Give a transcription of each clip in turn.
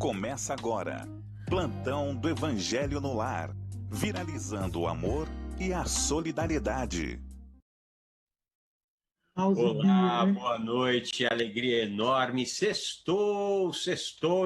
Começa agora. Plantão do Evangelho no Lar. Viralizando o amor e a solidariedade. Olá, boa noite, alegria enorme. Sextou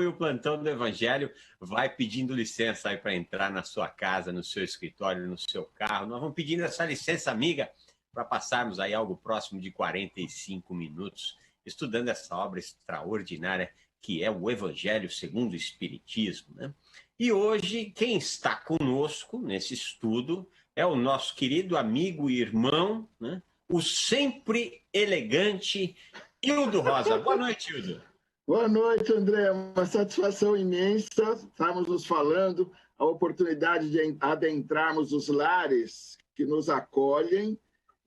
e o Plantão do Evangelho vai pedindo licença aí para entrar na sua casa, no seu escritório, no seu carro. Nós vamos pedindo essa licença, amiga, para passarmos aí algo próximo de 45 minutos estudando essa obra extraordinária que é o Evangelho segundo o Espiritismo, né? E hoje, quem está conosco nesse estudo é o nosso querido amigo e irmão, né? O sempre elegante Hildo Rosa. Boa noite, Hildo. Boa noite, André. Uma satisfação imensa. Estamos nos falando, a oportunidade de adentrarmos os lares que nos acolhem.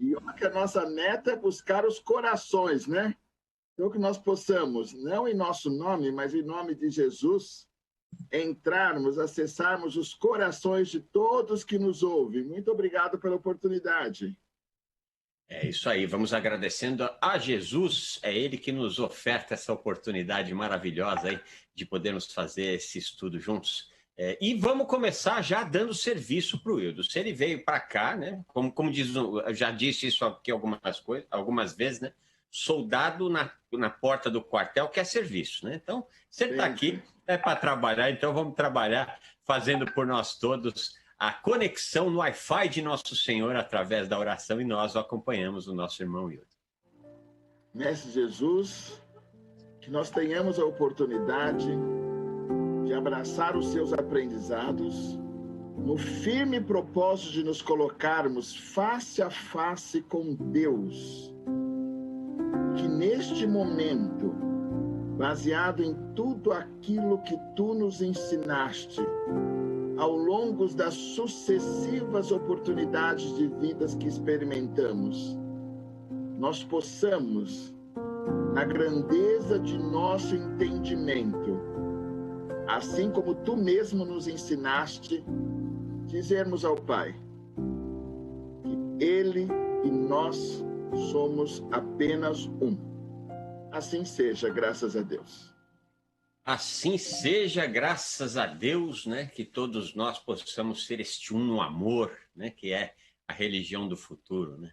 E que a nossa meta é buscar os corações, né? Então, que nós possamos, não em nosso nome, mas em nome de Jesus, entrarmos, acessarmos os corações de todos que nos ouvem. Muito obrigado pela oportunidade. É isso aí, vamos agradecendo a Jesus, é Ele que nos oferta essa oportunidade maravilhosa aí de podermos fazer esse estudo juntos. E vamos começar já dando serviço para o Hildo. Se ele veio para cá, né? Como diz, já disse isso aqui algumas vezes, né? Soldado na porta do quartel quer serviço, né? Então, se ele está aqui, é para trabalhar, então vamos trabalhar fazendo por nós todos a conexão no Wi-Fi de Nosso Senhor através da oração e nós o acompanhamos, o nosso irmão Hildo. Mestre Jesus, que nós tenhamos a oportunidade de abraçar os seus aprendizados no firme propósito de nos colocarmos face a face com Deus. Que neste momento, baseado em tudo aquilo que tu nos ensinaste, ao longo das sucessivas oportunidades de vidas que experimentamos, nós possamos, na grandeza de nosso entendimento, assim como tu mesmo nos ensinaste, dizermos ao Pai que Ele e nós somos apenas um. Assim seja, graças a Deus. Assim seja, graças a Deus, né, que todos nós possamos ser este um no amor, né, que é a religião do futuro, né,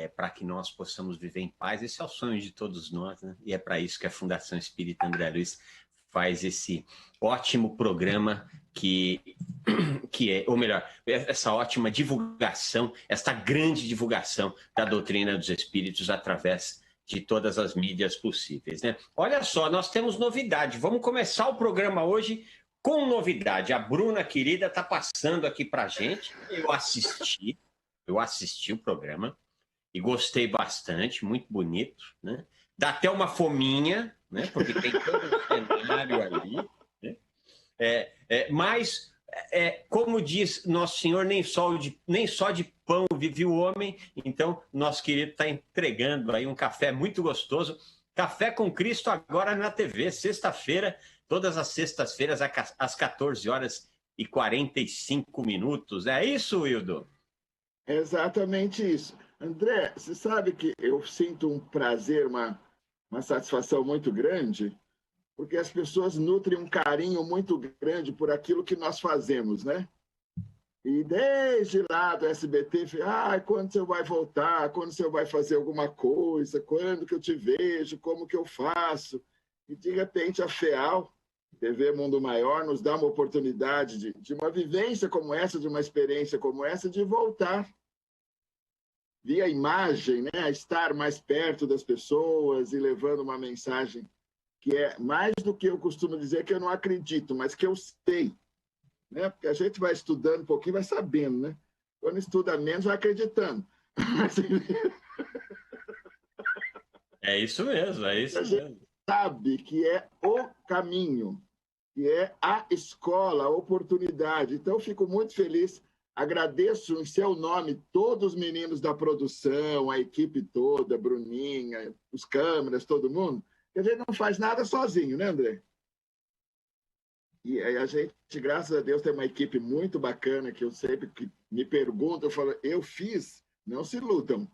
para que nós possamos viver em paz. Esse é o sonho de todos nós, né, e é para isso que a Fundação Espírita André Luiz faz esse ótimo programa que é, ou melhor, essa ótima divulgação, esta grande divulgação da doutrina dos Espíritos através de todas as mídias possíveis, né? Olha só, nós temos novidade. Vamos começar o programa hoje com novidade. A Bruna, querida, está passando aqui para a gente. Eu assisti o programa e gostei bastante, muito bonito, né? Dá até uma fominha, né? Porque tem todo um cenário ali, né? Mas, como diz Nosso Senhor, nem só de pão vive o homem. Então, nosso querido está entregando aí um café muito gostoso. Café com Cristo agora na TV, sexta-feira, todas as sextas-feiras, às 14h45. É isso, Hildo? É exatamente isso. André, você sabe que eu sinto um prazer, uma satisfação muito grande, porque as pessoas nutrem um carinho muito grande por aquilo que nós fazemos, né? E desde lá do SBT, quando você vai voltar? Quando você vai fazer alguma coisa? Quando que eu te vejo? Como que eu faço? E, de repente, a FEAL, TV Mundo Maior, nos dá uma oportunidade de uma vivência como essa, de uma experiência como essa, de voltar via imagem, né? A estar mais perto das pessoas e levando uma mensagem que é mais do que eu costumo dizer, que eu não acredito, mas que eu sei. Né? Porque a gente vai estudando um pouquinho, vai sabendo, né? Quando estuda menos, vai acreditando. É isso mesmo, é isso mesmo. A gente sabe que é o caminho, que é a escola, a oportunidade. Então, eu fico muito feliz, agradeço em seu nome todos os meninos da produção, a equipe toda, a Bruninha, os câmeras, todo mundo. A gente não faz nada sozinho, né, André? E a gente, graças a Deus, tem uma equipe muito bacana, que eu sempre que me perguntam, eu falo, eu fiz, não se iludam,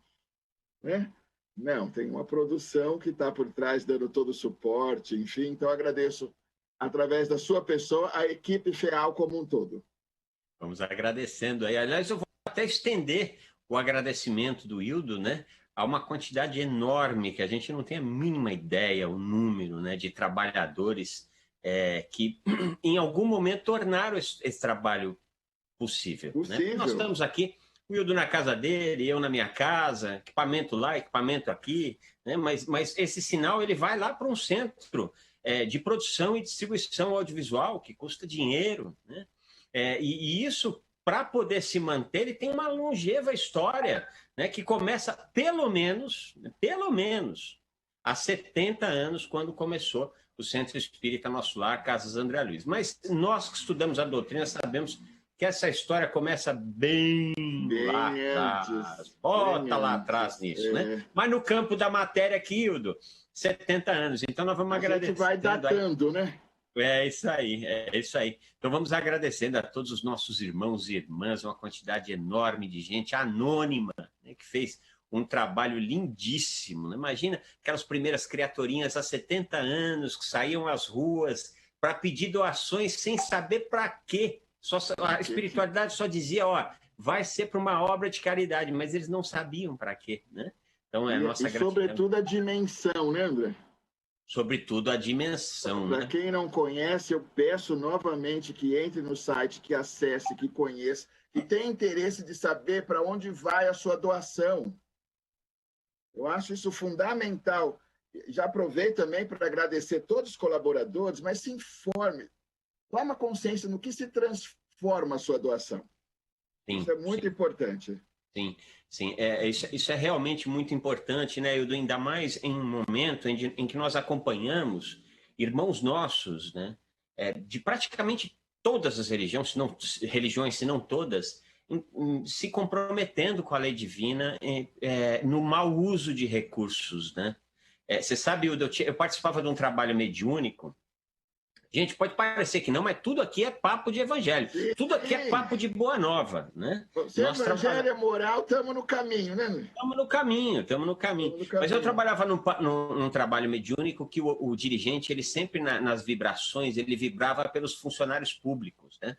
né? Não, tem uma produção que está por trás dando todo o suporte, enfim, então eu agradeço através da sua pessoa, a equipe FEAL como um todo. Vamos agradecendo aí. Aliás, eu vou até estender o agradecimento do Hildo, né, a uma quantidade enorme que a gente não tem a mínima ideia, o número, né, de trabalhadores que em algum momento tornaram esse trabalho possível. Né? Nós estamos aqui, o Hildo na casa dele, eu na minha casa, equipamento lá, equipamento aqui, né? Mas esse sinal ele vai lá para um centro de produção e distribuição audiovisual que custa dinheiro, né? E isso, para poder se manter, ele tem uma longeva história, né, que começa pelo menos há 70 anos, quando começou o Centro Espírita Nosso Lar, Casas André Luiz. Mas nós que estudamos a doutrina sabemos que essa história começa bem lá atrás. Bota lá atrás nisso, né? Mas no campo da matéria aqui, Hildo, 70 anos. Então nós vamos agradecer. A gente vai datando, né? É isso aí, é isso aí. Então vamos agradecendo a todos os nossos irmãos e irmãs, uma quantidade enorme de gente anônima, né, que fez um trabalho lindíssimo. Né? Imagina aquelas primeiras criaturinhas há 70 anos que saíam às ruas para pedir doações sem saber para quê. A espiritualidade só dizia, vai ser para uma obra de caridade, mas eles não sabiam para quê. Né? Então é a nossa gratidão. Sobretudo a dimensão, né, André? Sobretudo a dimensão. Para quem não conhece, eu peço novamente que entre no site, que acesse, que conheça, que tenha interesse de saber para onde vai a sua doação. Eu acho isso fundamental. Já aproveito também para agradecer todos os colaboradores, mas se informe, toma consciência no que se transforma a sua doação. Sim, isso é muito importante. Sim. Isso é realmente muito importante, né, Hildo? Ainda mais em um momento em que nós acompanhamos irmãos nossos, né, de praticamente todas as religiões, se não todas, se comprometendo com a lei divina no mau uso de recursos, né? Você sabe, Hildo, eu participava de um trabalho mediúnico. Gente, pode parecer que não, mas tudo aqui é papo de evangelho. Sim. Tudo aqui é papo de boa nova, né? Se evangelho é moral, estamos no caminho, né? Estamos no caminho. Mas eu trabalhava num trabalho mediúnico que o dirigente, ele sempre nas vibrações, ele vibrava pelos funcionários públicos, né?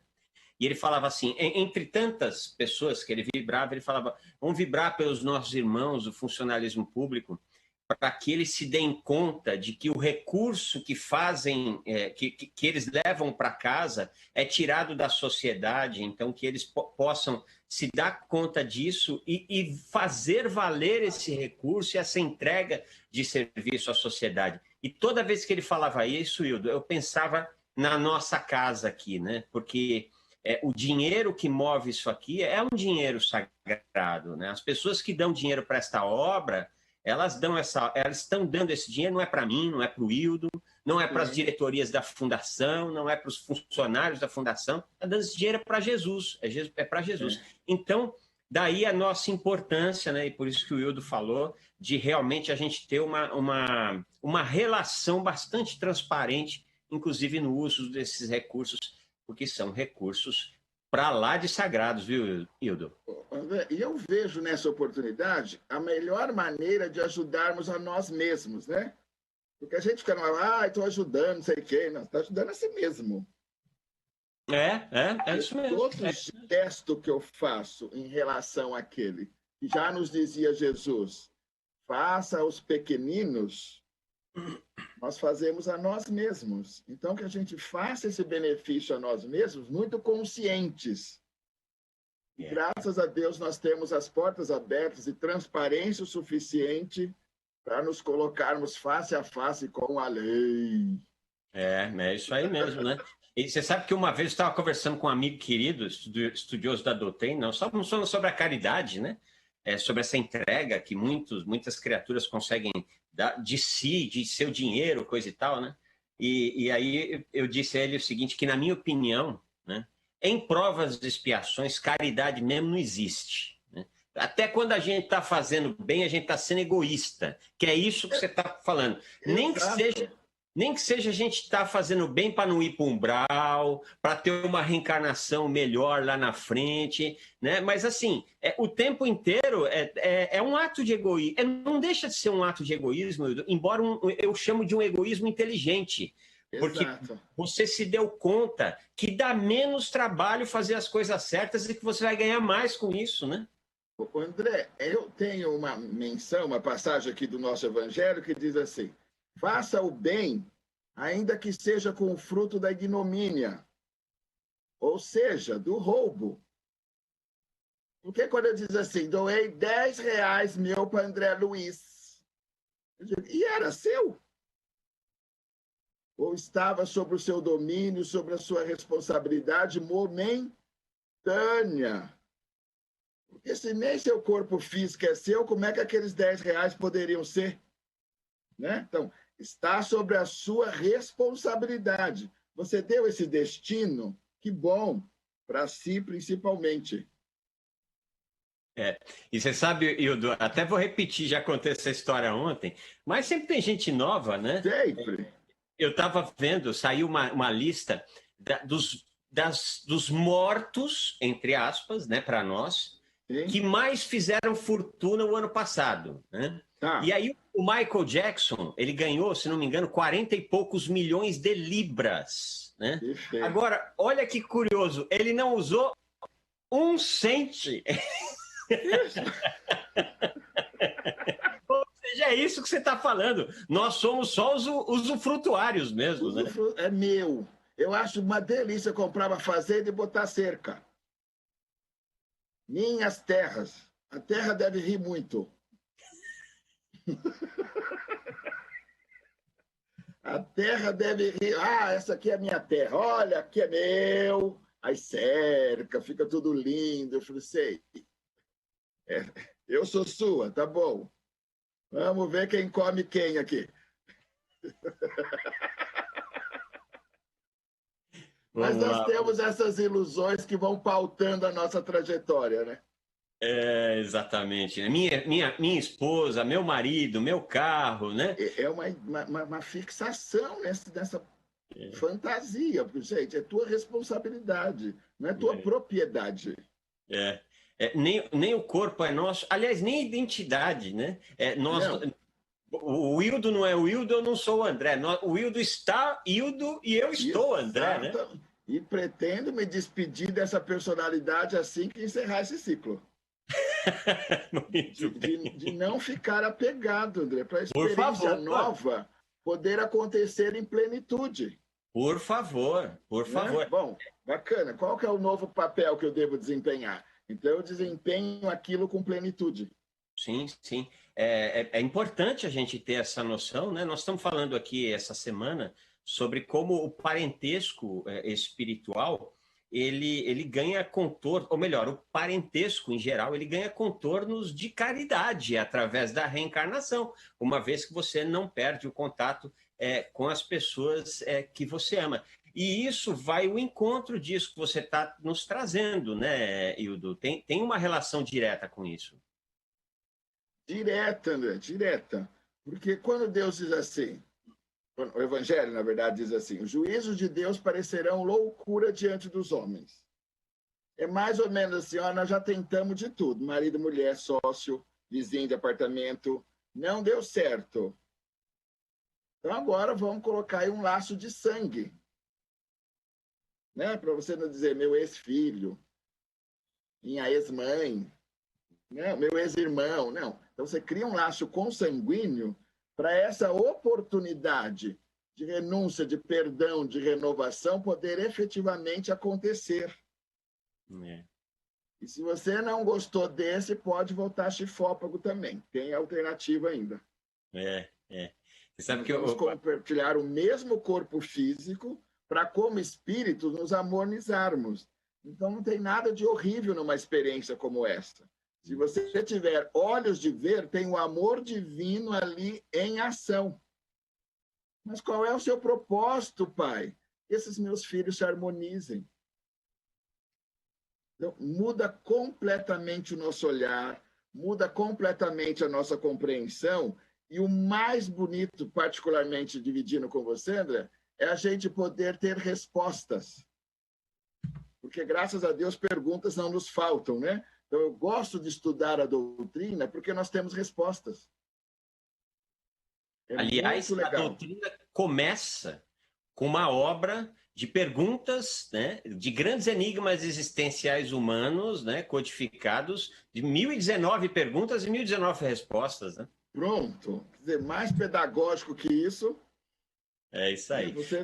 E ele falava assim, entre tantas pessoas que ele vibrava, ele falava, vamos vibrar pelos nossos irmãos do funcionalismo público, para que eles se deem conta de que o recurso que fazem, que eles levam para casa é tirado da sociedade, então que eles possam se dar conta disso e fazer valer esse recurso e essa entrega de serviço à sociedade. E toda vez que ele falava isso, Hildo, eu pensava na nossa casa aqui, né? Porque o dinheiro que move isso aqui é um dinheiro sagrado, né? As pessoas que dão dinheiro para esta obra, elas estão dando esse dinheiro, não é para mim, não é para o Hildo, não é para as diretorias da fundação, não é para os funcionários da fundação, está dando esse dinheiro para Jesus, é para Jesus. Então, daí a nossa importância, né, e por isso que o Hildo falou, de realmente a gente ter uma relação bastante transparente, inclusive no uso desses recursos, porque são recursos para lá de sagrados, viu, Hildo? André, e eu vejo nessa oportunidade a melhor maneira de ajudarmos a nós mesmos, né? Porque a gente fica lá, estou ajudando, não sei o quê. Não, está ajudando a si mesmo. É isso mesmo. Todo gesto que eu faço em relação àquele que já nos dizia Jesus, faça aos pequeninos, nós fazemos a nós mesmos. Então, que a gente faça esse benefício a nós mesmos muito conscientes. E, graças a Deus, nós temos as portas abertas e transparência o suficiente para nos colocarmos face a face com a lei. É isso aí mesmo, né? E você sabe que uma vez eu estava conversando com um amigo querido, estudioso da doutrina, nós estávamos falando sobre a caridade, né? Sobre essa entrega que muitas criaturas conseguem dar de si, de seu dinheiro, coisa e tal, né? E aí eu disse a ele o seguinte, que na minha opinião, né, em provas de expiações, caridade mesmo não existe. Né? Até quando a gente está fazendo bem, a gente está sendo egoísta, que é isso que você está falando. Nem que seja a gente estar fazendo bem para não ir para o umbral, para ter uma reencarnação melhor lá na frente, né? Mas assim, o tempo inteiro é um ato de egoísmo. Não deixa de ser um ato de egoísmo, embora eu chamo de um egoísmo inteligente, Porque Exato. você se deu conta que dá menos trabalho fazer as coisas certas e que você vai ganhar mais com isso, né? André, eu tenho uma menção, uma passagem aqui do nosso evangelho que diz assim: faça o bem, ainda que seja com o fruto da ignomínia, ou seja, do roubo. Porque quando eu diz assim, doei R$ 10 meu para André Luiz, eu digo, e era seu? Ou estava sob o seu domínio, sobre a sua responsabilidade momentânea? Porque se nem seu corpo físico é seu, como é que aqueles R$ 10 poderiam ser? Né? Então, está sobre a sua responsabilidade. Você deu esse destino, que bom, para si principalmente. E você sabe, Hildo, até vou repetir, já contei essa história ontem, mas sempre tem gente nova, né? Sempre. Eu estava vendo, saiu uma lista dos mortos, entre aspas, né, para nós, Sim. que mais fizeram fortuna o ano passado, né? Tá. E aí o Michael Jackson, ele ganhou, se não me engano, 40 e poucos milhões de libras, né? Perfeito. Agora, olha que curioso, ele não usou um cente. Ou seja, é isso que você está falando. Nós somos só os usufrutuários mesmo, né? É meu. Eu acho uma delícia comprar uma fazenda e botar cerca. Minhas terras. A terra deve rir muito. A terra deve rir. Ah, essa aqui é a minha terra. Olha, aqui é meu. Aí cerca, fica tudo lindo. Eu falei, sei. Eu sou sua, tá bom. Vamos ver quem come quem aqui. Mas nós temos essas ilusões que vão pautando a nossa trajetória, né? Exatamente. Né? Minha esposa, meu marido, meu carro, né? É uma fixação nessa fantasia. Gente, é tua responsabilidade, não é tua propriedade. Nem o corpo é nosso. Aliás, nem a identidade, né? O Hildo não é o Hildo, eu não sou o André. O Hildo está Hildo e eu estou André, né? E pretendo me despedir dessa personalidade assim que encerrar esse ciclo. De não ficar apegado, André, para a experiência nova poder acontecer em plenitude. Por favor, por favor. Bom, bacana. Qual que é o novo papel que eu devo desempenhar? Então, eu desempenho aquilo com plenitude. Sim, sim. É importante a gente ter essa noção, né? Nós estamos falando aqui essa semana sobre como o parentesco espiritual ele ganha contorno, ou melhor, o parentesco em geral, ele ganha contornos de caridade através da reencarnação, uma vez que você não perde o contato com as pessoas que você ama. E isso vai ao encontro disso que você está nos trazendo, né, Hildo? Tem uma relação direta com isso. Direta, André, direta. Porque quando Deus diz assim, o Evangelho, na verdade, diz assim, os juízos de Deus parecerão loucura diante dos homens. É mais ou menos assim, nós já tentamos de tudo, marido, mulher, sócio, vizinho de apartamento, não deu certo. Então agora vamos colocar aí um laço de sangue, né? Para você não dizer meu ex-filho, minha ex-mãe, né? Meu ex-irmão, não. Então você cria um laço consanguíneo para essa oportunidade de renúncia, de perdão, de renovação poder efetivamente acontecer. E se você não gostou desse, pode voltar chifópago também. Tem alternativa ainda. Você sabe que vamos compartilhar o mesmo corpo físico para, como espírito, nos harmonizarmos. Então, não tem nada de horrível numa experiência como essa. Se você tiver olhos de ver, tem o amor divino ali em ação. Mas qual é o seu propósito, Pai? Que esses meus filhos se harmonizem. Então, muda completamente o nosso olhar, muda completamente a nossa compreensão. E o mais bonito, particularmente dividindo com você, André, é a gente poder ter respostas. Porque, graças a Deus, perguntas não nos faltam, né? Então, eu gosto de estudar a doutrina porque nós temos respostas. Aliás, a doutrina começa com uma obra de perguntas, né, de grandes enigmas existenciais humanos, né, codificados, de 1.019 perguntas e 1.019 respostas. Né? Pronto. Quer dizer, mais pedagógico que isso. É isso aí. Você...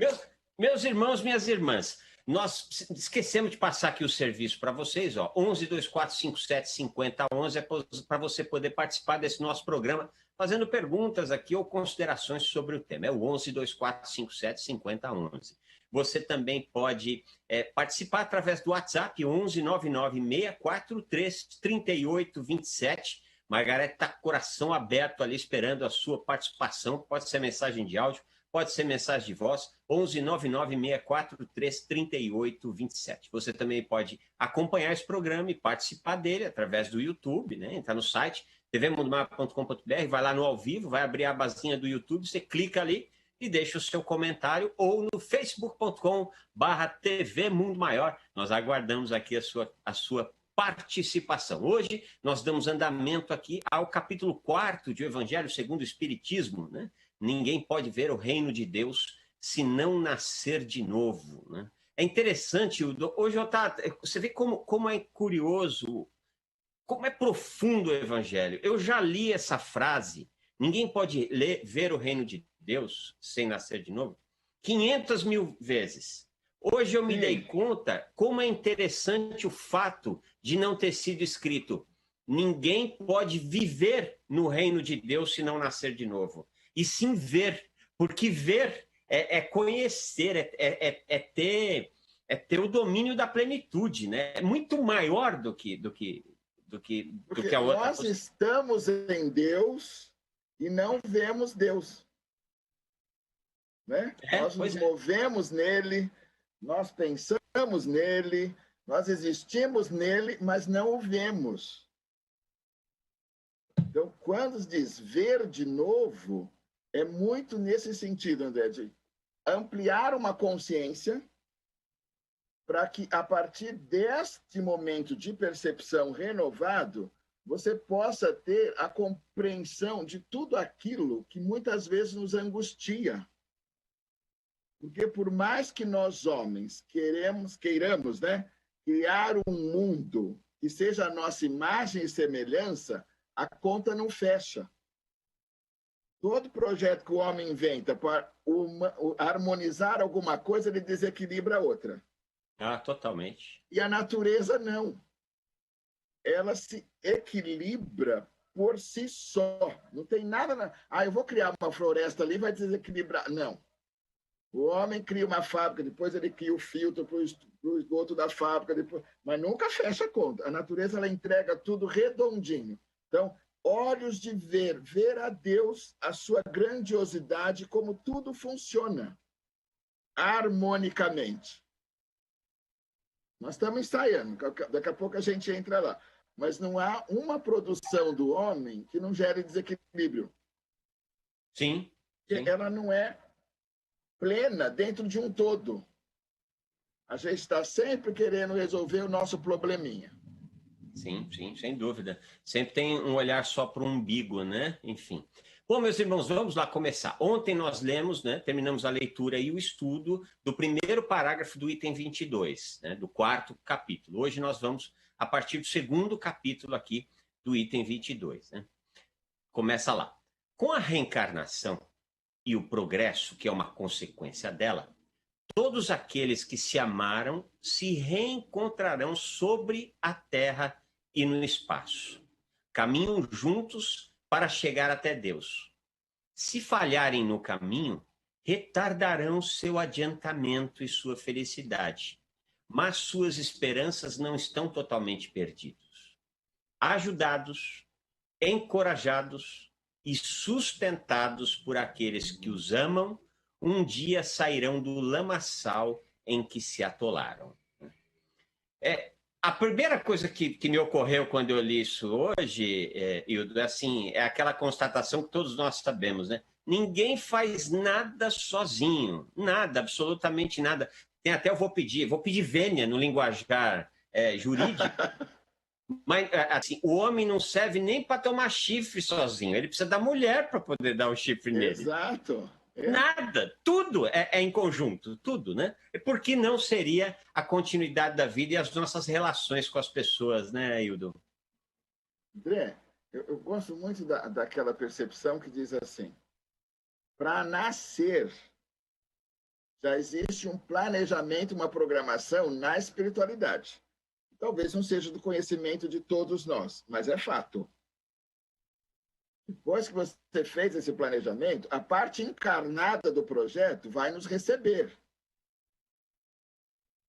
Meus irmãos, minhas irmãs, nós esquecemos de passar aqui o serviço para vocês, ó, 1124575011 é para você poder participar desse nosso programa, fazendo perguntas aqui ou considerações sobre o tema. É o 1124575011. Você também pode participar através do WhatsApp, 11996433827. Margarete está com o coração aberto ali, esperando a sua participação. Pode ser mensagem de áudio, pode ser mensagem de voz, 11996433827. Você também pode acompanhar esse programa e participar dele através do YouTube, né? Entra no site tvmundomaior.com.br, vai lá no ao vivo, vai abrir a abazinha do YouTube, você clica ali e deixa o seu comentário, ou no facebook.com/TV Mundo Maior. Nós aguardamos aqui a sua participação. Hoje nós damos andamento aqui ao capítulo 4 de O Evangelho segundo o Espiritismo, né? Ninguém pode ver o reino de Deus se não nascer de novo, né? É interessante, hoje você vê como é curioso, como é profundo o Evangelho. Eu já li essa frase, ninguém pode ver o reino de Deus sem nascer de novo, 500.000 vezes. Hoje eu me dei conta como é interessante o fato de não ter sido escrito: ninguém pode viver no reino de Deus se não nascer de novo. E sim ver, porque ver é conhecer, é ter o domínio da plenitude, né? É muito maior do que a outra. Nós estamos em Deus e não vemos Deus. Né? Nós nos movemos nele, nós pensamos nele, nós existimos nele, mas não o vemos. Então, quando diz ver de novo, é muito nesse sentido, André, de ampliar uma consciência para que, a partir deste momento de percepção renovado, você possa ter a compreensão de tudo aquilo que muitas vezes nos angustia. Porque por mais que nós homens queiramos, né, criar um mundo que seja a nossa imagem e semelhança, a conta não fecha. Todo projeto que o homem inventa para harmonizar alguma coisa, ele desequilibra a outra. Ah, totalmente. E a natureza não. Ela se equilibra por si só. Não tem nada... eu vou criar uma floresta ali, vai desequilibrar. Não. O homem cria uma fábrica, depois ele cria o filtro para o esgoto da fábrica, mas nunca fecha a conta. A natureza ela entrega tudo redondinho. Então, olhos de ver a Deus, a sua grandiosidade, como tudo funciona harmonicamente. Nós estamos ensaiando, daqui a pouco a gente entra lá. Mas não há uma produção do homem que não gere desequilíbrio. Sim. Ela não é plena dentro de um todo. A gente está sempre querendo resolver o nosso probleminha. Sim, sem dúvida. Sempre tem um olhar só para o umbigo, né? Enfim. Bom, meus irmãos, vamos lá começar. Ontem nós lemos, né, terminamos a leitura e o estudo do primeiro parágrafo do item 22, né, do 4º capítulo. Hoje nós vamos a partir do 2º capítulo aqui do item 22. Né? Começa lá. Com a reencarnação e o progresso, que é uma consequência dela, todos aqueles que se amaram se reencontrarão sobre a Terra e no espaço. Caminham juntos para chegar até Deus. Se falharem no caminho, retardarão seu adiantamento e sua felicidade, mas suas esperanças não estão totalmente perdidas. Ajudados, encorajados e sustentados por aqueles que os amam, um dia sairão do lamaçal em que se atolaram. A primeira coisa que me ocorreu quando eu li isso hoje, assim, é aquela constatação que todos nós sabemos, né? Ninguém faz nada sozinho, nada, absolutamente nada. Tem até, vou pedir vênia no linguajar jurídico, mas assim, o homem não serve nem para tomar chifre sozinho, ele precisa da mulher para poder dar o chifre nele. Exato. Nada, tudo é em conjunto, tudo, né? Por que não seria a continuidade da vida e as nossas relações com as pessoas, né, Hildo? André, eu gosto muito daquela percepção que diz assim: para nascer, já existe um planejamento, uma programação na espiritualidade. Talvez não seja do conhecimento de todos nós, mas é fato. Depois que você fez esse planejamento, a parte encarnada do projeto vai nos receber.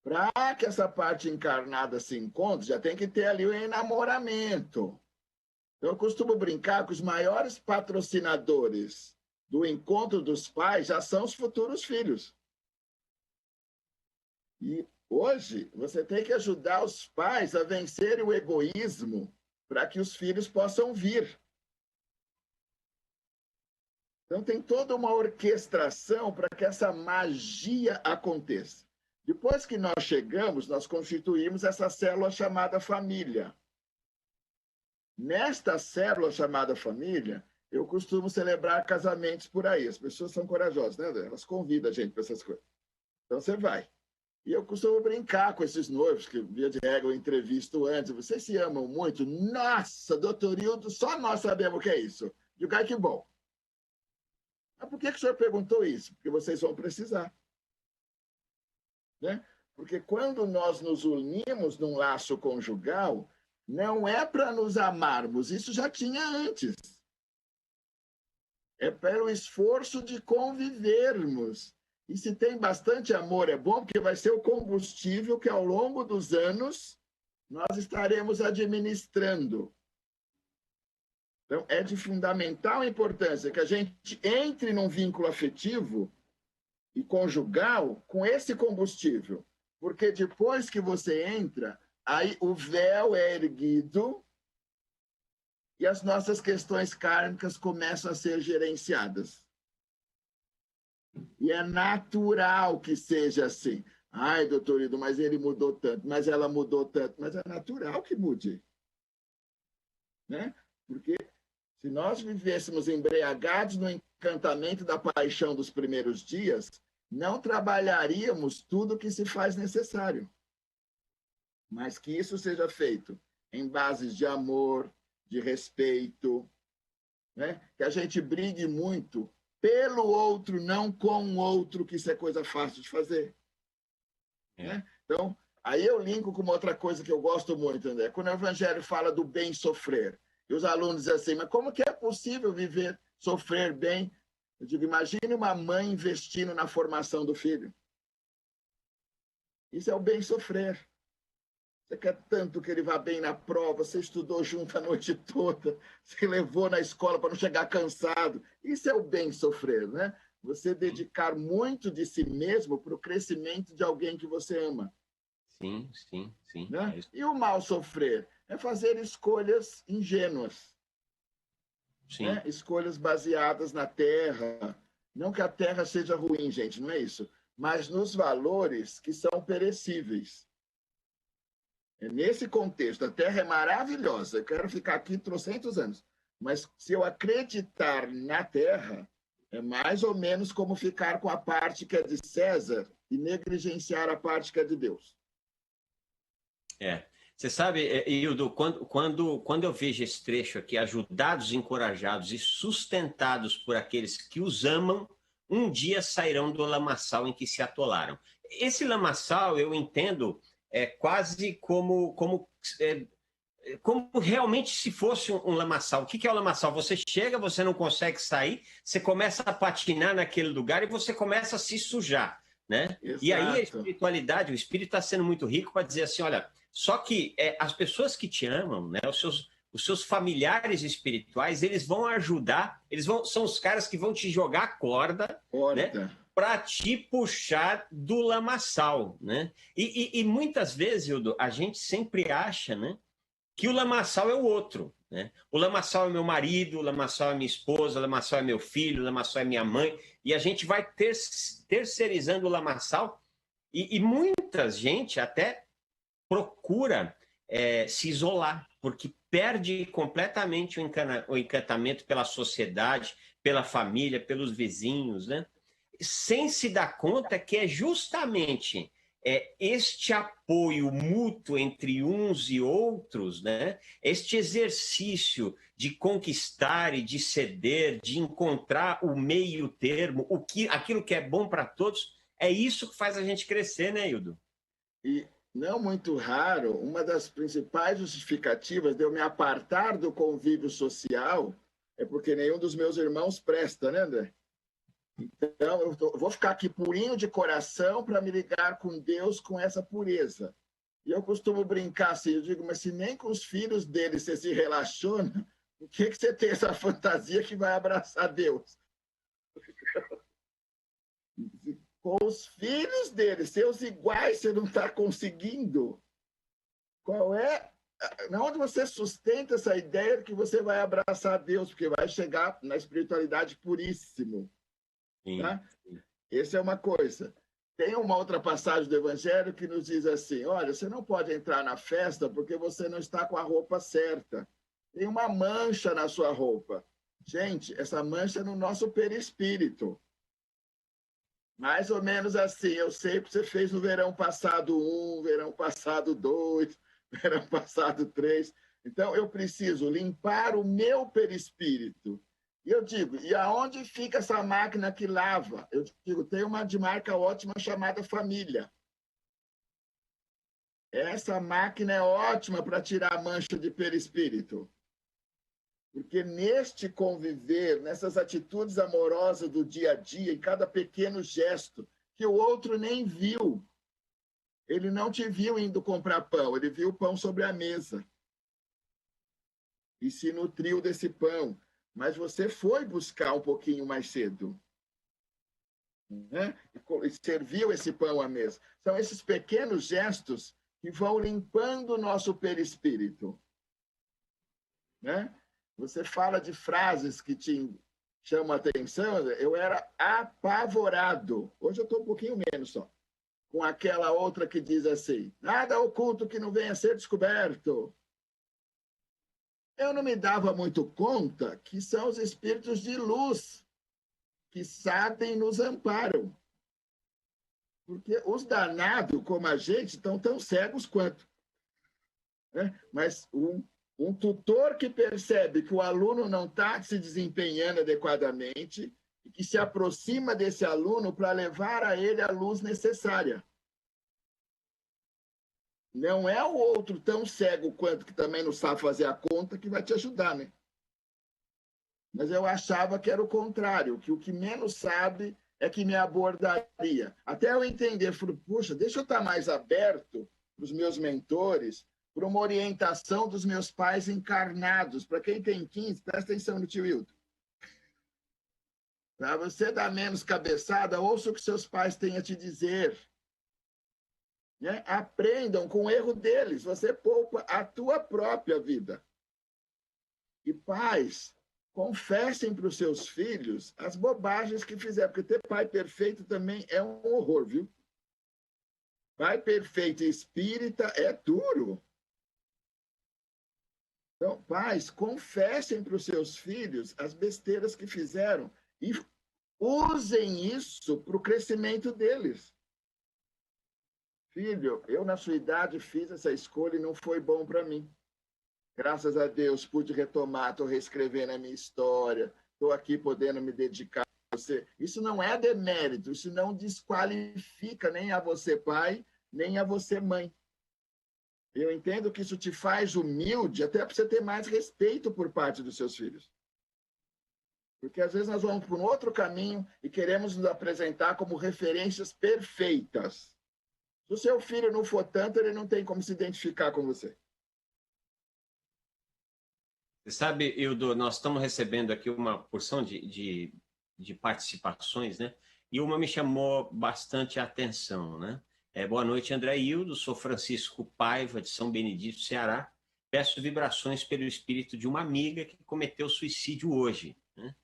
Para que essa parte encarnada se encontre, já tem que ter ali o enamoramento. Eu costumo brincar que os maiores patrocinadores do encontro dos pais já são os futuros filhos. E hoje você tem que ajudar os pais a vencerem o egoísmo para que os filhos possam vir. Então tem toda uma orquestração para que essa magia aconteça. Depois que nós chegamos, nós constituímos essa célula chamada família. Nesta célula chamada família, eu costumo celebrar casamentos por aí. As pessoas são corajosas, né? Elas convidam a gente para essas coisas. Então você vai. E eu costumo brincar com esses noivos, que via de regra eu entrevisto antes. Vocês se amam muito? Nossa, doutor Hildo, só nós sabemos o que é isso. Digo, ai, que bom. Mas por que o senhor perguntou isso? Porque vocês vão precisar. Né? Porque quando nós nos unimos num laço conjugal, não é para nos amarmos, isso já tinha antes. É pelo esforço de convivermos. E se tem bastante amor, é bom, porque vai ser o combustível que, ao longo dos anos, nós estaremos administrando. Então, é de fundamental importância que a gente entre num vínculo afetivo e conjugal com esse combustível. Porque depois que você entra, aí o véu é erguido e as nossas questões kármicas começam a ser gerenciadas. E é natural que seja assim. Ai, doutor Hildo, mas ele mudou tanto, mas ela mudou tanto. Mas é natural que mude. Né? Porque se nós vivêssemos embriagados no encantamento da paixão dos primeiros dias, não trabalharíamos tudo o que se faz necessário. Mas que isso seja feito em bases de amor, de respeito, né? Que a gente brigue muito pelo outro, não com o outro, que isso é coisa fácil de fazer. Né? Então, aí eu linko com uma outra coisa que eu gosto muito, André. Quando o Evangelho fala do bem sofrer, e os alunos dizem assim, mas como que é possível viver, sofrer bem? Eu digo, imagine uma mãe investindo na formação do filho. Isso é o bem sofrer. Você quer tanto que ele vá bem na prova, você estudou junto a noite toda, você levou na escola para não chegar cansado. Isso é o bem sofrer, né? Você dedicar muito de si mesmo para o crescimento de alguém que você ama. Sim, sim, sim. Né? E o mal sofrer é fazer escolhas ingênuas. Sim. Né? Escolhas baseadas na terra. Não que a terra seja ruim, gente, não é isso. Mas nos valores que são perecíveis. É nesse contexto, a terra é maravilhosa. Eu quero ficar aqui trocentos anos. Mas se eu acreditar na terra, é mais ou menos como ficar com a parte que é de César e negligenciar a parte que é de Deus. Você sabe, Hildo, quando eu vejo esse trecho aqui, ajudados, encorajados e sustentados por aqueles que os amam, um dia sairão do lamaçal em que se atolaram. Esse lamaçal, eu entendo, é quase como realmente se fosse um lamaçal. O que é o lamaçal? Você chega, você não consegue sair, você começa a patinar naquele lugar e você começa a se sujar. Né? E aí a espiritualidade, o espírito está sendo muito rico para dizer assim, olha, só que as pessoas que te amam, né, os seus familiares espirituais, eles vão ajudar, são os caras que vão te jogar a corda. Né, para te puxar do lamaçal. Né? E muitas vezes, Hildo, a gente sempre acha, né, que o lamaçal é o outro. Né? O lamaçal é meu marido, o lamaçal é minha esposa, o lamaçal é meu filho, o lamaçal é minha mãe, e a gente vai terceirizando o lamaçal, e muita gente até procura se isolar, porque perde completamente o encantamento pela sociedade, pela família, pelos vizinhos, né? sem se dar conta que é justamente este apoio mútuo entre uns e outros, né? Este exercício de conquistar e de ceder, de encontrar o meio termo, aquilo que é bom para todos, é isso que faz a gente crescer, né, Hildo? E não muito raro, uma das principais justificativas de eu me apartar do convívio social é porque nenhum dos meus irmãos presta, né, André? Então, eu vou ficar aqui purinho de coração para me ligar com Deus com essa pureza. E eu costumo brincar assim, eu digo, mas se nem com os filhos dele você se relaciona, por que você tem essa fantasia que vai abraçar Deus? Com os filhos dele, seus iguais, você não está conseguindo. Qual é? Onde você sustenta essa ideia de que você vai abraçar Deus, porque vai chegar na espiritualidade puríssimo. Tá? Essa é uma coisa. Tem uma outra passagem do Evangelho que nos diz assim, olha, você não pode entrar na festa porque você não está com a roupa certa. Tem uma mancha na sua roupa. Gente, essa mancha é no nosso perispírito. Mais ou menos assim, eu sei que você fez no verão passado 1, verão passado 2, verão passado 3. Então, eu preciso limpar o meu perispírito. E eu digo, e aonde fica essa máquina que lava? Eu digo, tem uma de marca ótima chamada Família. Essa máquina é ótima para tirar a mancha de perispírito. Porque neste conviver, nessas atitudes amorosas do dia a dia, em cada pequeno gesto, que o outro nem viu. Ele não te viu indo comprar pão, ele viu o pão sobre a mesa. E se nutriu desse pão. Mas você foi buscar um pouquinho mais cedo, né? E serviu esse pão à mesa. São esses pequenos gestos que vão limpando o nosso perispírito, né? Você fala de frases que te chamam a atenção. Eu era apavorado. Hoje eu estou um pouquinho menos só. Com aquela outra que diz assim, nada oculto que não venha a ser descoberto. Eu não me dava muito conta que são os espíritos de luz que sabem e nos amparam. Porque os danados, como a gente, estão tão cegos quanto. Né? Mas um tutor que percebe que o aluno não está se desempenhando adequadamente e que se aproxima desse aluno para levar a ele a luz necessária. Não é o outro tão cego quanto que também não sabe fazer a conta que vai te ajudar, né? Mas eu achava que era o contrário, que o que menos sabe é que me abordaria. Até eu entender, falei, puxa, deixa eu estar mais aberto para os meus mentores, para uma orientação dos meus pais encarnados. Para quem tem 15, presta atenção no tio Hilton. Para você dar menos cabeçada, ouça o que seus pais têm a te dizer. Né? Aprendam com o erro deles, você poupa a tua própria vida. E pais, confessem para os seus filhos as bobagens que fizeram, porque ter pai perfeito também é um horror, viu? Pai perfeito e espírita é duro. Então, pais, confessem para os seus filhos as besteiras que fizeram e usem isso para o crescimento deles. Filho, eu na sua idade fiz essa escolha e não foi bom para mim. Graças a Deus pude retomar, estou reescrevendo a minha história, estou aqui podendo me dedicar a você. Isso não é demérito, isso não desqualifica nem a você pai, nem a você mãe. Eu entendo que isso te faz humilde até para você ter mais respeito por parte dos seus filhos. Porque às vezes nós vamos por um outro caminho e queremos nos apresentar como referências perfeitas. Se o seu filho não for tanto, ele não tem como se identificar com você. Você sabe, Hildo, nós estamos recebendo aqui uma porção de participações, né? E uma me chamou bastante a atenção, né? Boa noite, André Hildo. Sou Francisco Paiva, de São Benedito, Ceará. Peço vibrações pelo espírito de uma amiga que cometeu suicídio hoje, né?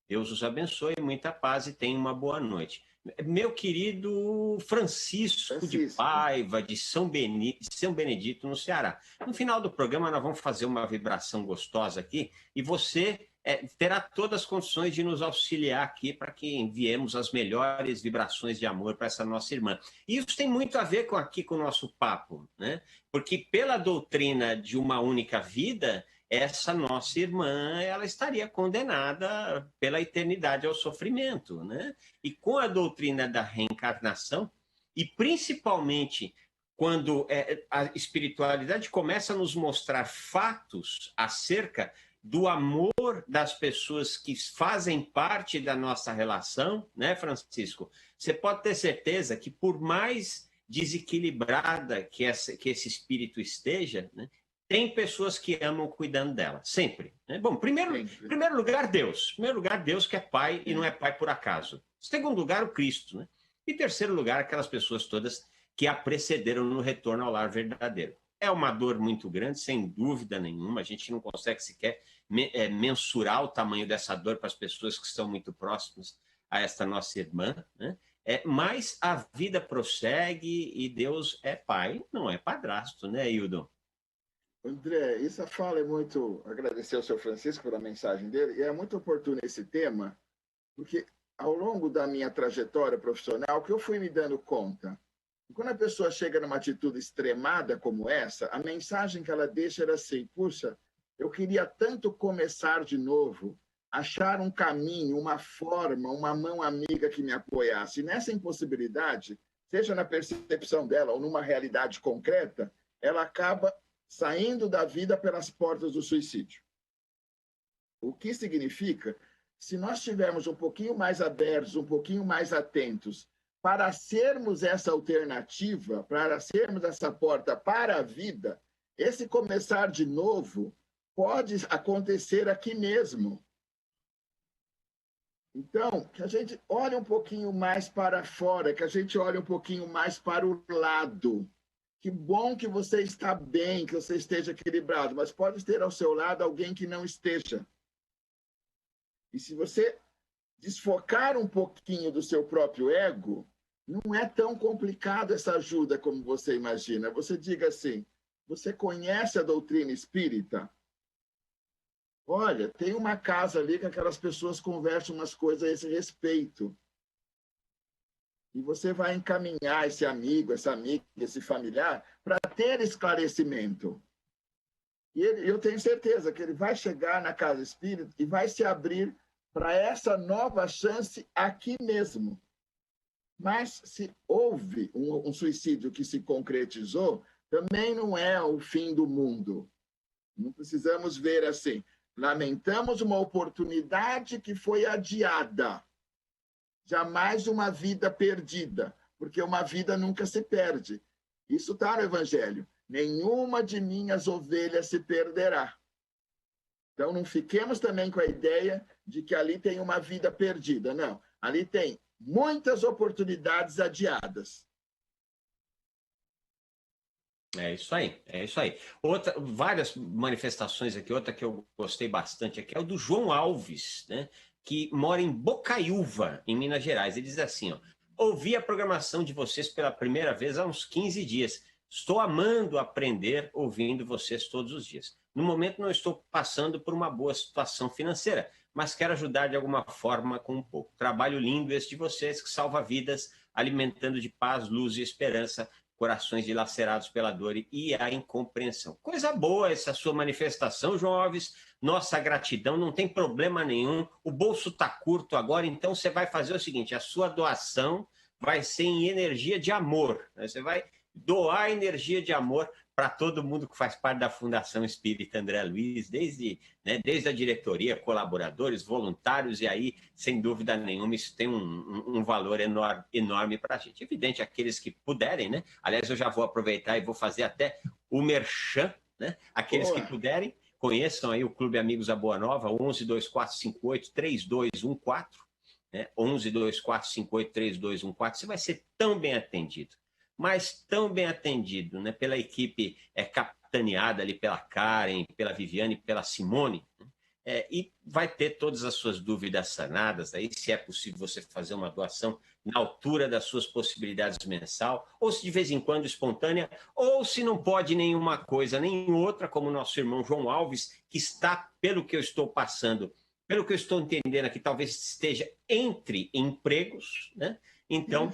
Deus os abençoe, muita paz e tenha uma boa noite. Meu querido Francisco de Paiva, de São Benedito, no Ceará. No final do programa, nós vamos fazer uma vibração gostosa aqui e você terá todas as condições de nos auxiliar aqui para que enviemos as melhores vibrações de amor para essa nossa irmã. E isso tem muito a ver aqui com o nosso papo, né? Porque pela doutrina de uma única vida, essa nossa irmã ela estaria condenada pela eternidade ao sofrimento, né? E com a doutrina da reencarnação, e principalmente quando a espiritualidade começa a nos mostrar fatos acerca do amor das pessoas que fazem parte da nossa relação, né, Francisco? Você pode ter certeza que por mais desequilibrada que esse espírito esteja, né, tem pessoas que amam cuidando dela, sempre. Né? Bom, primeiro lugar, Deus. Primeiro lugar, Deus que é pai e não é pai por acaso. Segundo lugar, o Cristo. Né? E terceiro lugar, aquelas pessoas todas que a precederam no retorno ao lar verdadeiro. É uma dor muito grande, sem dúvida nenhuma. A gente não consegue sequer mensurar o tamanho dessa dor para as pessoas que estão muito próximas a esta nossa irmã, né? Mas a vida prossegue e Deus é pai, não é padrasto, né, Hildon? André, essa fala é muito... Agradecer ao seu Francisco pela mensagem dele, e é muito oportuno esse tema, porque ao longo da minha trajetória profissional, que eu fui me dando conta, quando a pessoa chega numa atitude extremada como essa, a mensagem que ela deixa era assim: puxa, eu queria tanto começar de novo, achar um caminho, uma forma, uma mão amiga que me apoiasse. E nessa impossibilidade, seja na percepção dela ou numa realidade concreta, ela acaba saindo da vida pelas portas do suicídio. O que significa, se nós estivermos um pouquinho mais abertos, um pouquinho mais atentos, para sermos essa alternativa, para sermos essa porta para a vida, esse começar de novo pode acontecer aqui mesmo. Então, que a gente olhe um pouquinho mais para fora, que a gente olhe um pouquinho mais para o lado. Que bom que você está bem, que você esteja equilibrado, mas pode ter ao seu lado alguém que não esteja. E se você desfocar um pouquinho do seu próprio ego, não é tão complicado essa ajuda como você imagina. Você diga assim: você conhece a doutrina espírita? Olha, tem uma casa ali que aquelas pessoas conversam umas coisas a esse respeito. E você vai encaminhar esse amigo, essa amiga, esse familiar para ter esclarecimento. E eu tenho certeza que ele vai chegar na casa espírita e vai se abrir para essa nova chance aqui mesmo. Mas se houve um suicídio que se concretizou, também não é o fim do mundo. Não precisamos ver assim. Lamentamos uma oportunidade que foi adiada. Jamais uma vida perdida, porque uma vida nunca se perde. Isso está no Evangelho. Nenhuma de minhas ovelhas se perderá. Então, não fiquemos também com a ideia de que ali tem uma vida perdida. Não, ali tem muitas oportunidades adiadas. É isso aí, é isso aí. Várias manifestações aqui, outra que eu gostei bastante aqui é o do João Alves, né, que mora em Bocaiúva, em Minas Gerais. Ele diz assim, ó: ouvi a programação de vocês pela primeira vez há uns 15 dias. Estou amando aprender ouvindo vocês todos os dias. No momento não estou passando por uma boa situação financeira, mas quero ajudar de alguma forma com um pouco. Trabalho lindo esse de vocês, que salva vidas, alimentando de paz, luz e esperança corações dilacerados pela dor e a incompreensão. Coisa boa essa sua manifestação, João Alves. Nossa gratidão, não tem problema nenhum. O bolso está curto agora, então você vai fazer o seguinte: a sua doação vai ser em energia de amor. Você vai doar energia de amor para todo mundo que faz parte da Fundação Espírita André Luiz, desde a diretoria, colaboradores, voluntários, e aí, sem dúvida nenhuma, isso tem um valor enorme para a gente. Evidente, aqueles que puderem, né? Aliás, eu já vou aproveitar e vou fazer até o merchan, né? Aqueles que puderem, conheçam aí o Clube Amigos da Boa Nova, 112458-3214, né? 112458-3214, você vai ser tão bem atendido, mas tão bem atendido, né, pela equipe capitaneada ali pela Karen, pela Viviane, pela Simone, né, e vai ter todas as suas dúvidas sanadas. Aí, se é possível você fazer uma doação na altura das suas possibilidades mensal, ou se de vez em quando espontânea, ou se não pode nenhuma coisa nem outra, como o nosso irmão João Alves, que está, pelo que eu estou passando, pelo que eu estou entendendo aqui, talvez esteja entre empregos, né? Então,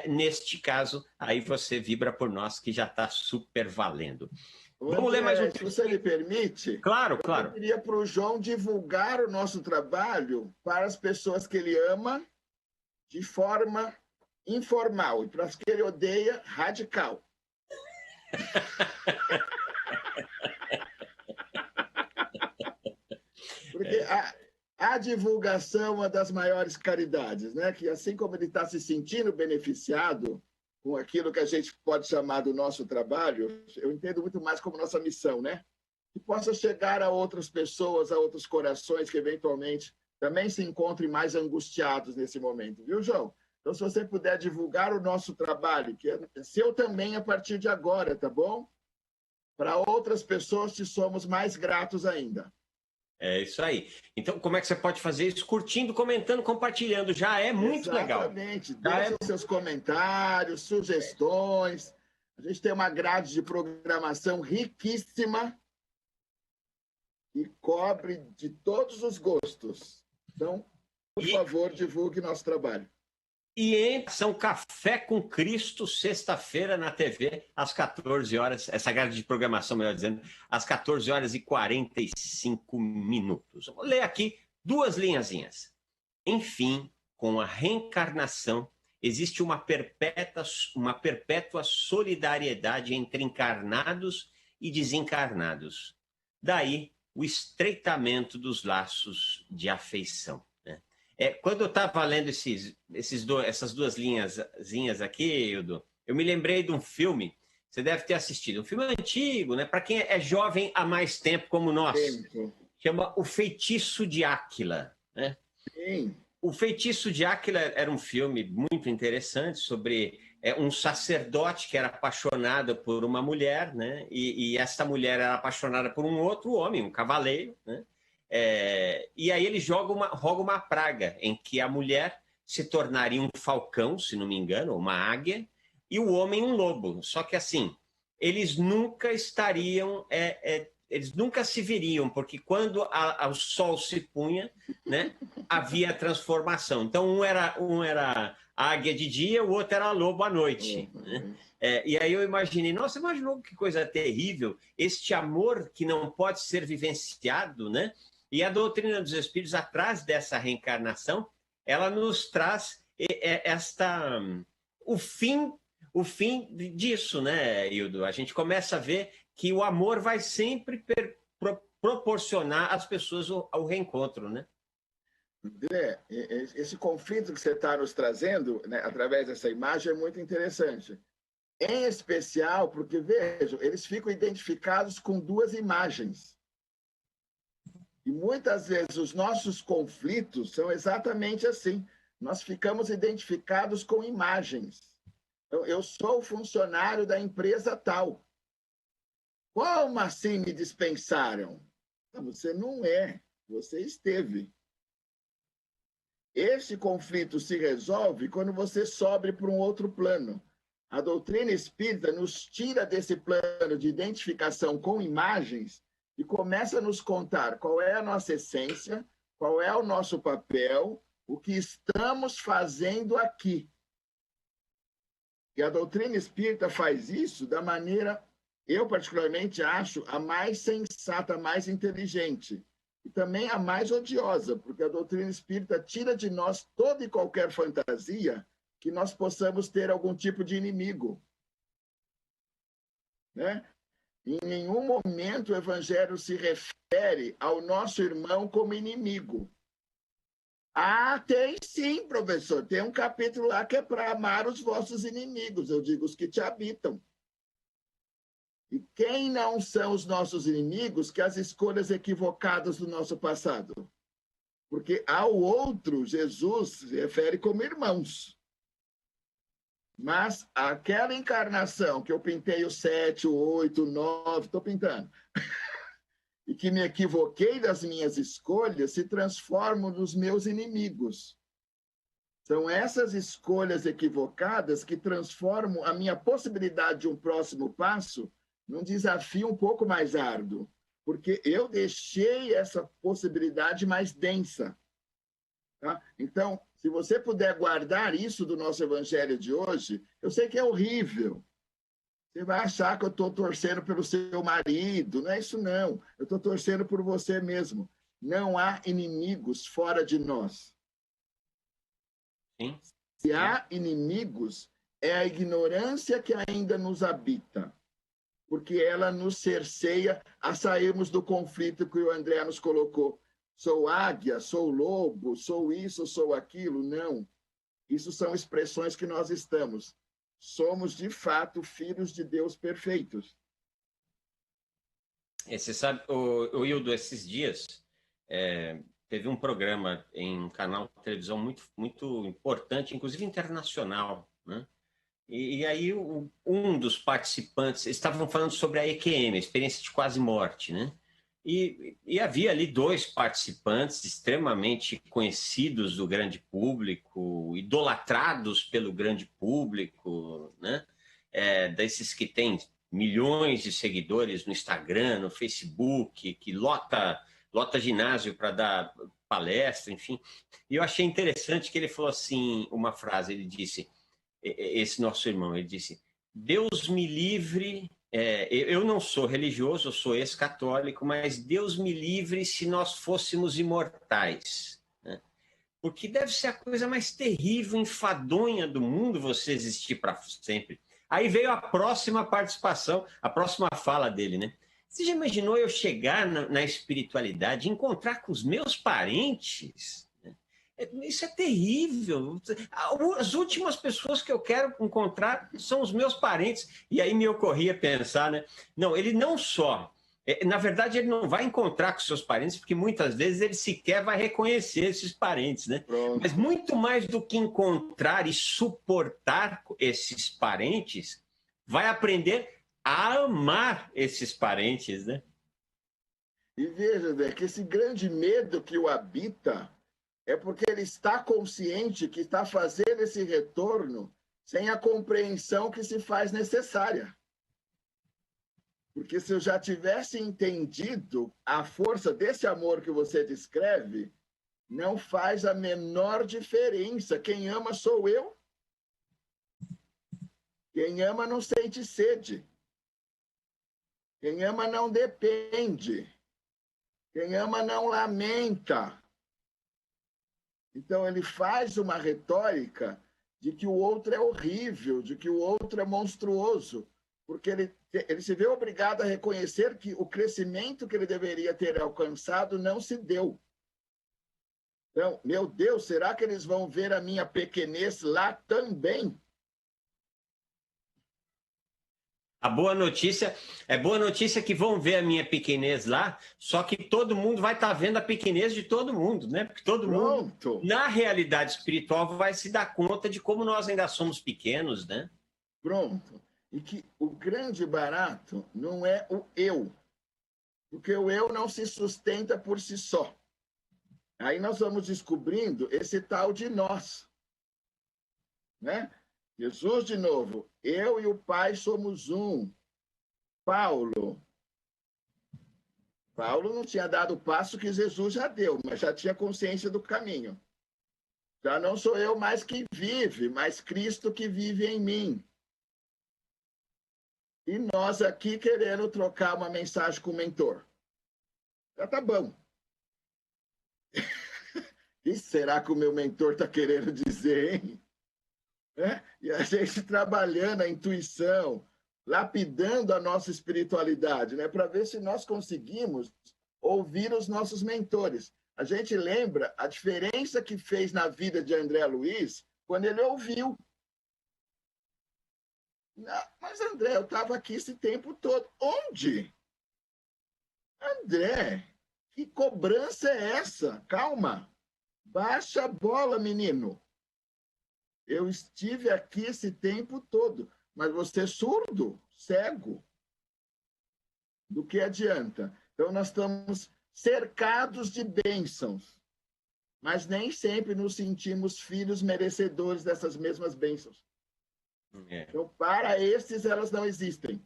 neste caso, aí você vibra por nós, que já está super valendo. Vamos ler mais um texto. Se você me permite, claro. Eu queria para o João divulgar o nosso trabalho para as pessoas que ele ama de forma informal e para as que ele odeia, radical. Porque a divulgação é uma das maiores caridades, né? Que assim como ele está se sentindo beneficiado com aquilo que a gente pode chamar do nosso trabalho, eu entendo muito mais como nossa missão, né? Que possa chegar a outras pessoas, a outros corações que eventualmente também se encontrem mais angustiados nesse momento, viu, João? Então, se você puder divulgar o nosso trabalho, que é seu também a partir de agora, tá bom? Para outras pessoas, te somos mais gratos ainda. É isso aí. Então, como é que você pode fazer isso? Curtindo, comentando, compartilhando. Já é muito legal. Exatamente. Deixe seus comentários, sugestões. A gente tem uma grade de programação riquíssima e cobre de todos os gostos. Então, por favor, divulgue nosso trabalho. E são Café com Cristo, sexta-feira na TV, às 14 horas, essa grade de programação, melhor dizendo, às 14 horas e 45 minutos. Vou ler aqui 2 linhazinhas. Enfim, com a reencarnação, existe uma perpétua solidariedade entre encarnados e desencarnados. Daí, o estreitamento dos laços de afeição. Quando eu estava lendo essas 2 linhazinhas aqui, Hildo, eu me lembrei de um filme, você deve ter assistido, um filme antigo, né? Para quem é jovem há mais tempo como nós, chama O Feitiço de Áquila. Né? Sim. O Feitiço de Áquila era um filme muito interessante sobre um sacerdote que era apaixonado por uma mulher, né? E essa mulher era apaixonada por um outro homem, um cavaleiro, né? E aí ele roga uma praga em que a mulher se tornaria um falcão, se não me engano, uma águia, e o homem um lobo. Só que assim, eles nunca estariam, eles nunca se viriam, porque quando o sol se punha, né, havia transformação. Então um era águia de dia, o outro era lobo à noite. Né? E aí eu imaginei, nossa, imaginou que coisa terrível, este amor que não pode ser vivenciado, né? E a doutrina dos espíritos, atrás dessa reencarnação, ela nos traz o fim disso, né, Hildo? A gente começa a ver que o amor vai sempre proporcionar às pessoas o reencontro, né? André, esse conflito que você está nos trazendo, né, através dessa imagem, é muito interessante. Em especial porque, vejam, eles ficam identificados com 2 imagens. E muitas vezes os nossos conflitos são exatamente assim. Nós ficamos identificados com imagens. Então, eu sou funcionário da empresa tal. Como assim me dispensaram? Não, você não é, você esteve. Esse conflito se resolve quando você sobe para um outro plano. A doutrina espírita nos tira desse plano de identificação com imagens e começa a nos contar qual é a nossa essência, qual é o nosso papel, o que estamos fazendo aqui. E a doutrina espírita faz isso da maneira, eu particularmente acho, a mais sensata, a mais inteligente. E também a mais odiosa, porque a doutrina espírita tira de nós toda e qualquer fantasia que nós possamos ter algum tipo de inimigo. Né? Em nenhum momento o Evangelho se refere ao nosso irmão como inimigo. Ah, tem sim, professor. Tem um capítulo lá que é para amar os vossos inimigos. Eu digo os que te habitam. E quem não são os nossos inimigos que as escolhas equivocadas do nosso passado? Porque ao outro, Jesus se refere como irmãos. Mas aquela encarnação que eu pintei o 7, o 8, o 9, estou pintando, e que me equivoquei das minhas escolhas, se transformam nos meus inimigos. São essas escolhas equivocadas que transformam a minha possibilidade de um próximo passo num desafio um pouco mais árduo. porque eu deixei essa possibilidade mais densa. Tá? Então, se você puder guardar isso do nosso evangelho de hoje, eu sei que é horrível. Você vai achar que eu estou torcendo pelo seu marido. Não é isso, não. Eu estou torcendo por você mesmo. Não há inimigos fora de nós. Sim. Se há inimigos, é a ignorância que ainda nos habita, porque ela nos cerceia a sairmos do conflito que o André nos colocou. Sou águia, sou lobo, sou isso, sou aquilo. Não. Isso são expressões que nós estamos. Somos, de fato, filhos de Deus perfeitos. Você sabe, o Hildo, esses dias teve um programa em um canal de televisão muito, muito importante, inclusive internacional, né? E aí um dos participantes, estavam falando sobre a EQM, a experiência de quase morte, né? E havia ali dois participantes extremamente conhecidos do grande público, idolatrados pelo grande público, né? Desses que têm milhões de seguidores no Instagram, no Facebook, que lota ginásio para dar palestra, enfim. E eu achei interessante que ele falou assim, uma frase, ele disse, esse nosso irmão, ele disse, Deus me livre, eu não sou religioso, eu sou ex-católico, mas Deus me livre se nós fôssemos imortais, né? Porque deve ser a coisa mais terrível, enfadonha do mundo você existir para sempre. Aí veio a próxima participação, a próxima fala dele, né? Você já imaginou eu chegar na espiritualidade, encontrar com os meus parentes? Isso é terrível. As últimas pessoas que eu quero encontrar são os meus parentes. E aí me ocorria pensar, né? Não, ele não só... Na verdade, ele não vai encontrar com seus parentes, porque muitas vezes ele sequer vai reconhecer esses parentes, né? Pronto. Mas muito mais do que encontrar e suportar esses parentes, vai aprender a amar esses parentes, né? E veja, Zé, que esse grande medo que o habita é porque ele está consciente que está fazendo esse retorno sem a compreensão que se faz necessária. Porque se eu já tivesse entendido a força desse amor que você descreve, não faz a menor diferença. Quem ama sou eu. Quem ama não sente sede. Quem ama não depende. Quem ama não lamenta. Então, ele faz uma retórica de que o outro é horrível, de que o outro é monstruoso, porque ele se vê obrigado a reconhecer que o crescimento que ele deveria ter alcançado não se deu. Então, meu Deus, será que eles vão ver a minha pequenez lá também? A boa notícia que vão ver a minha pequenez lá, só que todo mundo vai estar vendo a pequenez de todo mundo, né? Porque todo mundo, na realidade espiritual, vai se dar conta de como nós ainda somos pequenos, né? Pronto. E que o grande barato não é o eu, porque o eu não se sustenta por si só. Aí nós vamos descobrindo esse tal de nós, né? Jesus, de novo, eu e o Pai somos um. Paulo não tinha dado o passo que Jesus já deu, mas já tinha consciência do caminho. Já não sou eu mais que vive, mas Cristo que vive em mim. E nós aqui querendo trocar uma mensagem com o mentor. Já tá bom. O que será que o meu mentor está querendo dizer, hein? E a gente trabalhando a intuição, lapidando a nossa espiritualidade, né? Para ver se nós conseguimos ouvir os nossos mentores. A gente lembra a diferença que fez na vida de André Luiz quando ele ouviu. Não, mas André, eu estava aqui esse tempo todo. Onde? André, que cobrança é essa? Calma. Baixa a bola, menino. Eu estive aqui esse tempo todo, mas você é surdo, cego. Do que adianta? Então, nós estamos cercados de bênçãos, mas nem sempre nos sentimos filhos merecedores dessas mesmas bênçãos. Então, para esses, elas não existem.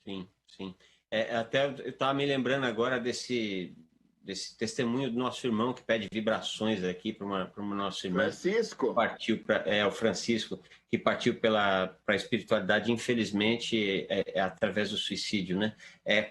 Sim, sim. Até eu estava me lembrando agora desse testemunho do nosso irmão que pede vibrações aqui para uma nossa irmã. Francisco? Partiu o Francisco, que partiu para a espiritualidade, infelizmente, através do suicídio, né?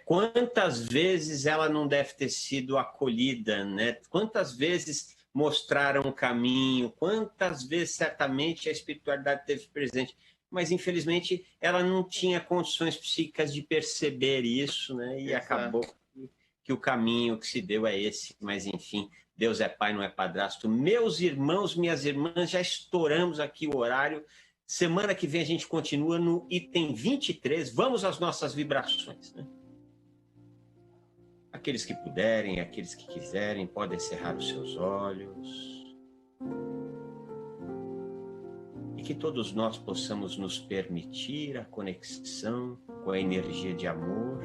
Quantas vezes ela não deve ter sido acolhida, né? Quantas vezes mostraram o caminho, quantas vezes certamente a espiritualidade teve presente, mas infelizmente ela não tinha condições psíquicas de perceber isso, né? E Exato. acabou que o caminho que se deu é esse, mas enfim, Deus é pai, não é padrasto. Meus irmãos, minhas irmãs, já estouramos aqui o horário. Semana que vem a gente continua no item 23. Vamos às nossas vibrações, né? Aqueles que puderem, aqueles que quiserem, podem cerrar os seus olhos. E que todos nós possamos nos permitir a conexão com a energia de amor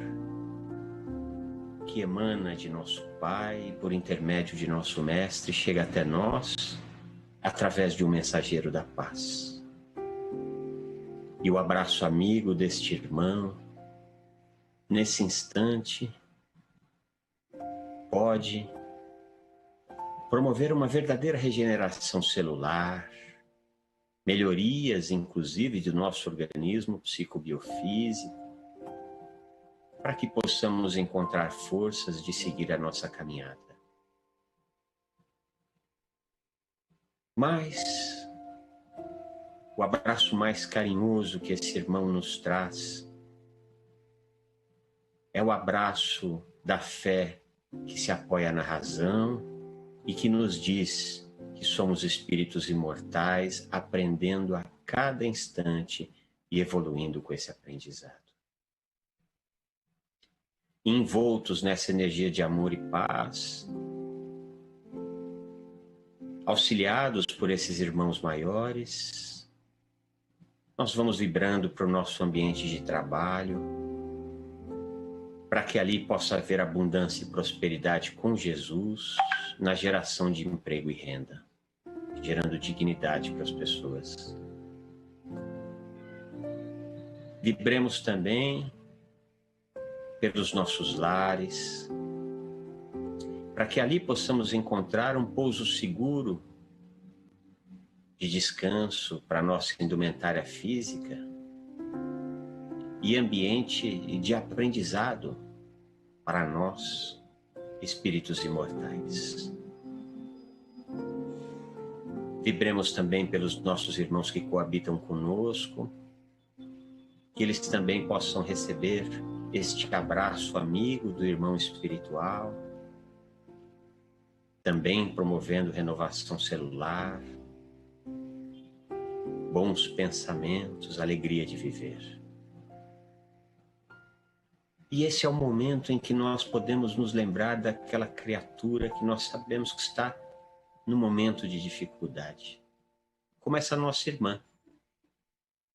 que emana de nosso Pai, por intermédio de nosso Mestre, chega até nós através de um mensageiro da paz. E o abraço amigo deste irmão, nesse instante, pode promover uma verdadeira regeneração celular, melhorias, inclusive, do nosso organismo psicobiofísico, para que possamos encontrar forças de seguir a nossa caminhada. Mas o abraço mais carinhoso que esse irmão nos traz é o abraço da fé que se apoia na razão e que nos diz que somos espíritos imortais, aprendendo a cada instante e evoluindo com esse aprendizado. Envoltos nessa energia de amor e paz, auxiliados por esses irmãos maiores, nós vamos vibrando para o nosso ambiente de trabalho, para que ali possa haver abundância e prosperidade com Jesus na geração de emprego e renda, gerando dignidade para as pessoas. Vibremos também pelos nossos lares, para que ali possamos encontrar um pouso seguro de descanso para a nossa indumentária física e ambiente de aprendizado para nós, espíritos imortais. Vibremos também pelos nossos irmãos que coabitam conosco, que eles também possam receber este abraço amigo do irmão espiritual, também promovendo renovação celular, bons pensamentos, alegria de viver. E esse é o momento em que nós podemos nos lembrar daquela criatura que nós sabemos que está no momento de dificuldade, como essa nossa irmã,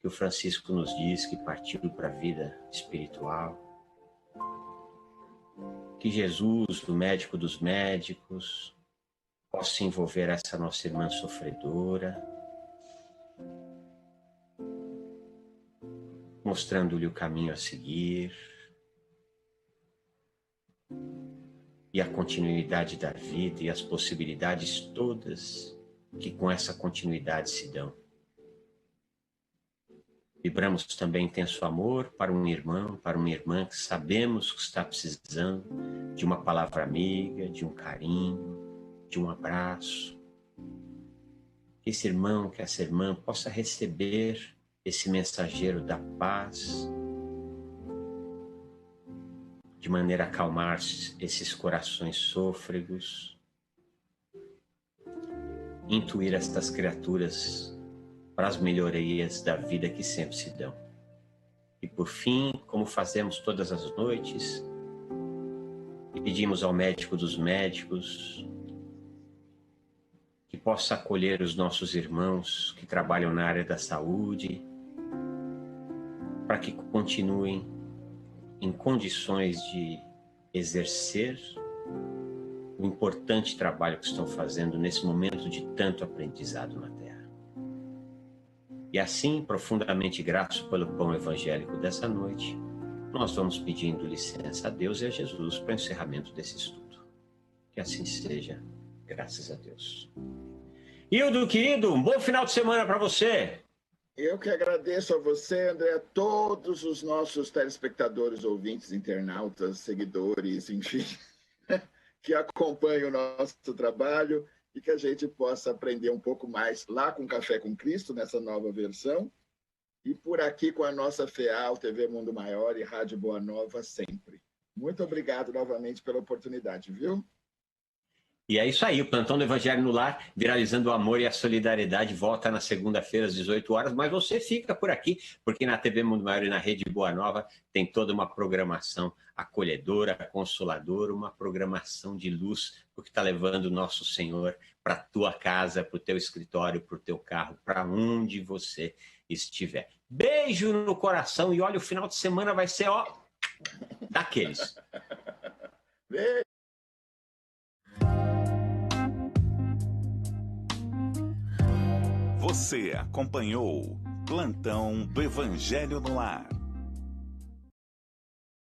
que o Francisco nos diz que partiu para a vida espiritual. Que Jesus, o médico dos médicos, possa envolver essa nossa irmã sofredora, mostrando-lhe o caminho a seguir e a continuidade da vida e as possibilidades todas que com essa continuidade se dão. Vibramos também intenso amor para um irmão, para uma irmã que sabemos que está precisando de uma palavra amiga, de um carinho, de um abraço. Que esse irmão, que essa irmã possa receber esse mensageiro da paz, de maneira a acalmar esses corações sôfregos, intuir estas criaturas para as melhorias da vida que sempre se dão. E por fim, como fazemos todas as noites, pedimos ao médico dos médicos que possa acolher os nossos irmãos que trabalham na área da saúde, para que continuem em condições de exercer o importante trabalho que estão fazendo nesse momento de tanto aprendizado na Terra. E assim, profundamente grato pelo pão evangélico dessa noite, nós vamos pedindo licença a Deus e a Jesus para o encerramento desse estudo. Que assim seja, graças a Deus. Hildo, querido, um bom final de semana para você. Eu que agradeço a você, André, a todos os nossos telespectadores, ouvintes, internautas, seguidores, enfim, que acompanham o nosso trabalho e que a gente possa aprender um pouco mais lá com Café com Cristo, nessa nova versão, e por aqui com a nossa FEAL, TV Mundo Maior e Rádio Boa Nova sempre. Muito obrigado novamente pela oportunidade, viu? E é isso aí, o Plantão do Evangelho no Lar, viralizando o amor e a solidariedade, volta na segunda-feira às 18 horas, mas você fica por aqui, porque na TV Mundo Maior e na Rede Boa Nova tem toda uma programação acolhedora, consoladora, uma programação de luz, porque está levando o nosso Senhor para a tua casa, para o teu escritório, para o teu carro, para onde você estiver. Beijo no coração e olha, o final de semana vai ser, ó, daqueles. Beijo. Você acompanhou Plantão do Evangelho no Lar.